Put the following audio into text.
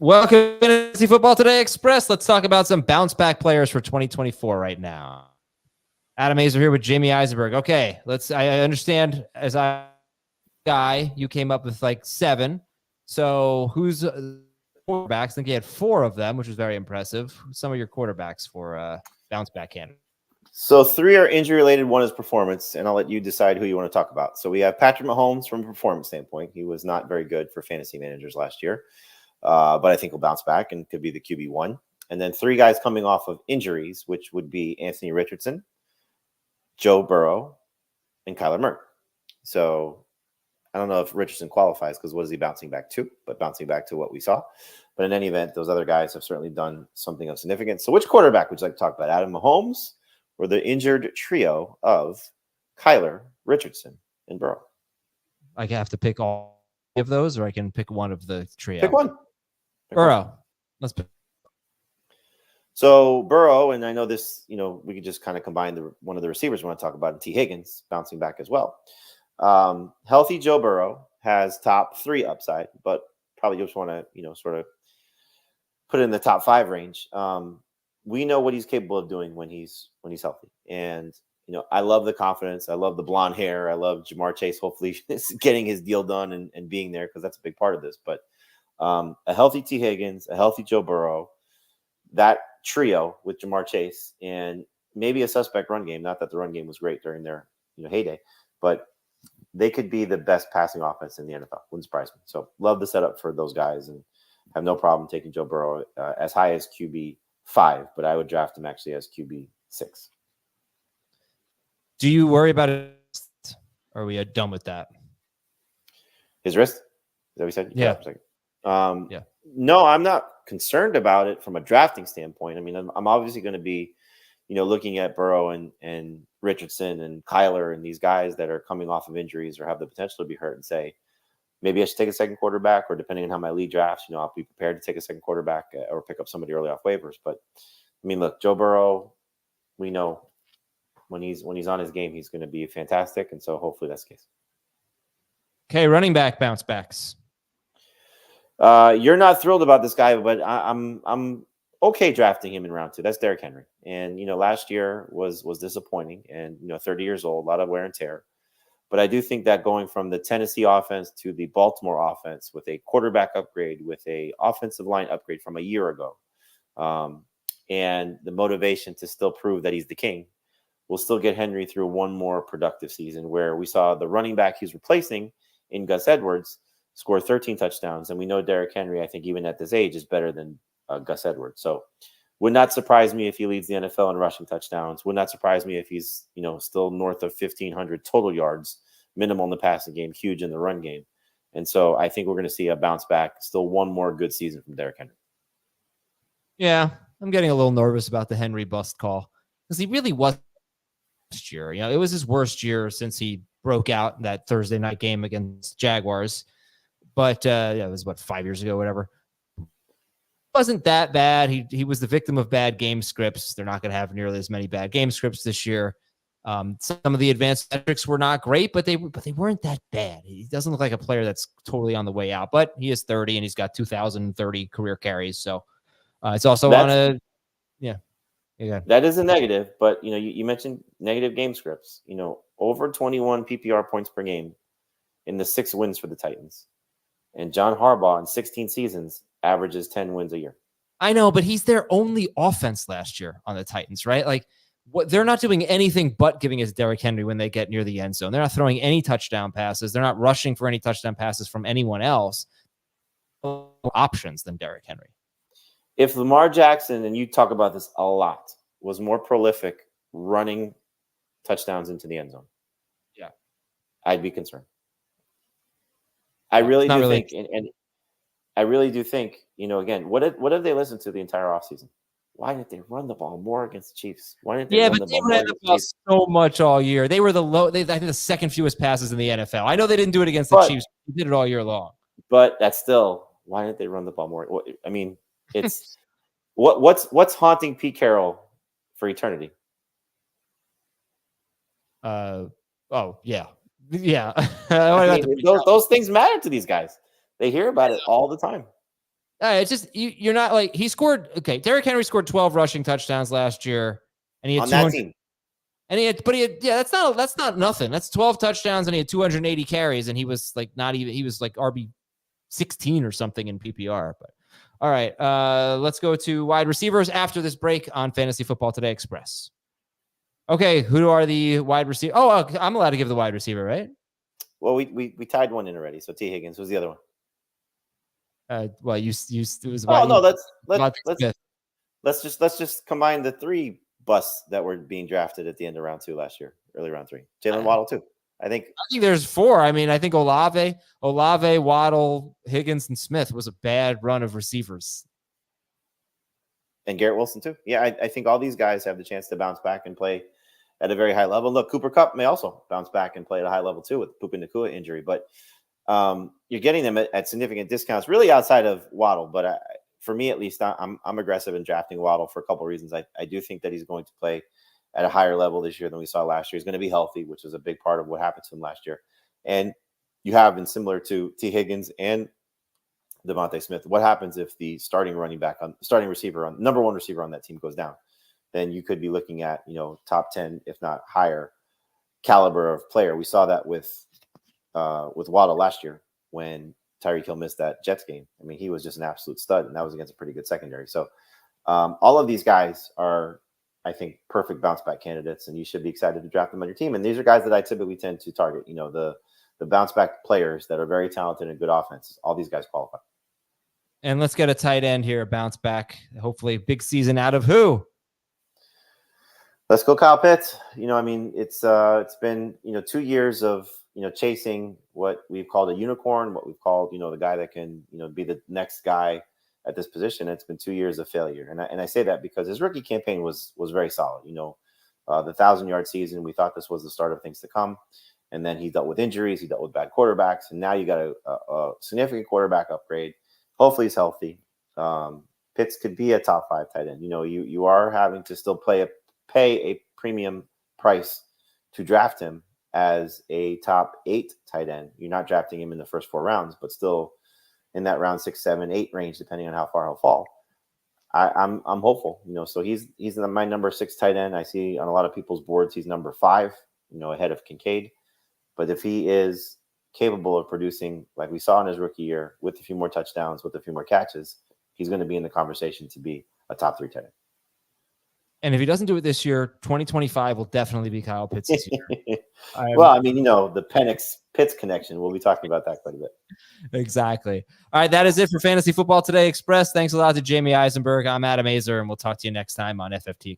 Welcome to Fantasy Football Today Express. Let's talk about some bounce back players for 2024 right now. Adam Azer here with Jamie Eisenberg. Okay, I understand as a guy, you came up with like 7. So who's quarterbacks? I think you had 4 of them, which was very impressive. Who's some of your quarterbacks for bounce back candidates? So 3 are injury related, 1 is performance, and I'll let you decide who you want to talk about. So we have Patrick Mahomes from a performance standpoint. He was not very good for fantasy managers last year, but I think he'll bounce back and could be the QB1. And then 3 guys coming off of injuries, which would be Anthony Richardson, Joe Burrow, and Kyler Murray. So I don't know if Richardson qualifies because what is he bouncing back to? But bouncing back to what we saw. But in any event, those other guys have certainly done something of significance. So which quarterback would you like to talk about? Adam Mahomes or the injured trio of Kyler, Richardson, and Burrow? I have to pick all of those, or I can pick one of the trio. Pick one. Burrow. Let's pick. So Burrow, and I know this, we could just kind of combine one of the receivers we want to talk about, T. Higgins, bouncing back as well. Healthy Joe Burrow has top 3 upside, but probably just want to, sort of put it in the top 5 range. We know what he's capable of doing when he's healthy. And, I love the confidence. I love the blonde hair. I love Jamar Chase, hopefully getting his deal done and being there, because that's a big part of this. But a healthy T. Higgins, a healthy Joe Burrow, that trio with Jamar Chase, and maybe a suspect run game. Not that the run game was great during their heyday, but they could be the best passing offense in the NFL. Wouldn't surprise me. So love the setup for those guys, and have no problem taking Joe Burrow as high as QB5, but I would draft him actually as QB6. Do you worry about it? Or are we done with that? His wrist? Is that what you said? Yeah. Yeah. No, I'm not concerned about it from a drafting standpoint. I mean, I'm obviously going to be, looking at Burrow and Richardson and Kyler and these guys that are coming off of injuries or have the potential to be hurt, and say, maybe I should take a second quarterback, or depending on how my league drafts, I'll be prepared to take a second quarterback or pick up somebody early off waivers. But I mean, look, Joe Burrow, we know when he's on his game, he's going to be fantastic. And so hopefully that's the case. Okay. Running back bounce backs. You're not thrilled about this guy, but I'm okay drafting him in round 2. That's Derrick Henry. And, last year was disappointing, and, 30 years old, a lot of wear and tear. But I do think that going from the Tennessee offense to the Baltimore offense with a quarterback upgrade, with a offensive line upgrade from a year ago, and the motivation to still prove that he's the king, will still get Henry through one more productive season, where we saw the running back he's replacing in Gus Edwards score 13 touchdowns. And we know Derrick Henry, I think even at this age, is better than Gus Edwards. So would not surprise me if he leads the NFL in rushing touchdowns. Would not surprise me if he's, still north of 1,500 total yards, minimal in the passing game, huge in the run game. And so I think we're going to see a bounce back, still one more good season from Derrick Henry. Yeah, I'm getting a little nervous about the Henry bust call, because he really was last year. It was his worst year since he broke out in that Thursday night game against Jaguars. But it was 5 years ago, whatever. It wasn't that bad. He was the victim of bad game scripts. They're not going to have nearly as many bad game scripts this year. Some of the advanced metrics were not great, but they weren't that bad. He doesn't look like a player that's totally on the way out. But he is 30 and he's got 2,030 career carries. So it's also That is a negative, but you mentioned negative game scripts. Over 21 PPR points per game in the 6 wins for the Titans. And John Harbaugh in 16 seasons averages 10 wins a year. I know, but he's their only offense last year on the Titans, right? Like, they're not doing anything but giving us Derrick Henry when they get near the end zone. They're not throwing any touchdown passes. They're not rushing for any touchdown passes from anyone else. More options than Derrick Henry. If Lamar Jackson, and you talk about this a lot, was more prolific running touchdowns into the end zone, yeah, I'd be concerned. I really do think, and I really do think, again, what have they listened to the entire offseason? Why didn't they run the ball more against the Chiefs? Why didn't they run the ball more against the Chiefs? So much all year. They were I think the second fewest passes in the NFL. I know they didn't do it against the Chiefs. They did it all year long. But that's still, why didn't they run the ball more? I mean, it's what's haunting Pete Carroll for eternity? Oh yeah. I mean, those things matter to these guys. They hear about it all the time. It's just you're not like he scored. Okay, Derrick Henry scored 12 rushing touchdowns last year, and he had on that team. And he had, that's not nothing. That's 12 touchdowns, and he had 280 carries, and he was like he was like RB 16 or something in PPR. But all right, let's go to wide receivers after this break on Fantasy Football Today Express. Okay, who are the wide receivers? Oh, I'm allowed to give the wide receiver, right? Well, we tied one in already. So T. Higgins was the other one. Well, you it was. Oh no, let's just combine the 3 busts that were being drafted at the end of round 2 last year, early round 3. Jalen Waddle too. I think there's 4. I mean, I think Olave, Waddle, Higgins, and Smith was a bad run of receivers. And Garrett Wilson too. Yeah, I think all these guys have the chance to bounce back and play at a very high level. Look, Cooper Kupp may also bounce back and play at a high level too with Puka Nacua injury, but you're getting them at significant discounts, really outside of Waddle. But for me, at least, I'm aggressive in drafting Waddle for a couple of reasons. I do think that he's going to play at a higher level this year than we saw last year. He's going to be healthy, which is a big part of what happened to him last year. And you have been similar to T. Higgins and Devontae Smith. What happens if the starting receiver on number 1 receiver on that team goes down? Then you could be looking at, top 10, if not higher caliber of player. We saw that with Waddle last year when Tyreek Hill missed that Jets game. I mean, he was just an absolute stud, and that was against a pretty good secondary. So all of these guys are, I think, perfect bounce back candidates, and you should be excited to draft them on your team. And these are guys that I typically tend to target, the bounce back players that are very talented and good offenses. All these guys qualify. And let's get a tight end here, a bounce back. Hopefully, big season out of who? Let's go Kyle Pitts. It's been 2 years of chasing what we've called a unicorn, what we've called the guy that can be the next guy at this position. It's been 2 years of failure, and I say that because his rookie campaign was very solid. The 1,000-yard season, we thought this was the start of things to come, and then he dealt with injuries, he dealt with bad quarterbacks, and now you got a significant quarterback upgrade. Hopefully, he's healthy. Pitts could be a top 5 tight end. You are having to still pay a premium price to draft him as a top 8 tight end. You're not drafting him in the first 4 rounds, but still in that round 6, 7, 8 range, depending on how far he'll fall. I'm hopeful. So he's my number 6 tight end. I see on a lot of people's boards he's number 5, ahead of Kincaid. But if he is capable of producing like we saw in his rookie year, with a few more touchdowns, with a few more catches, he's going to be in the conversation to be a top 3 tight end. And if he doesn't do it this year, 2025 will definitely be Kyle Pitts this year. Well, the Penix Pitts connection, we'll be talking about that quite a bit. Exactly. All right, that is it for Fantasy Football Today Express. Thanks a lot to Jamie Eisenberg. I'm Adam Azer, and we'll talk to you next time on FFT.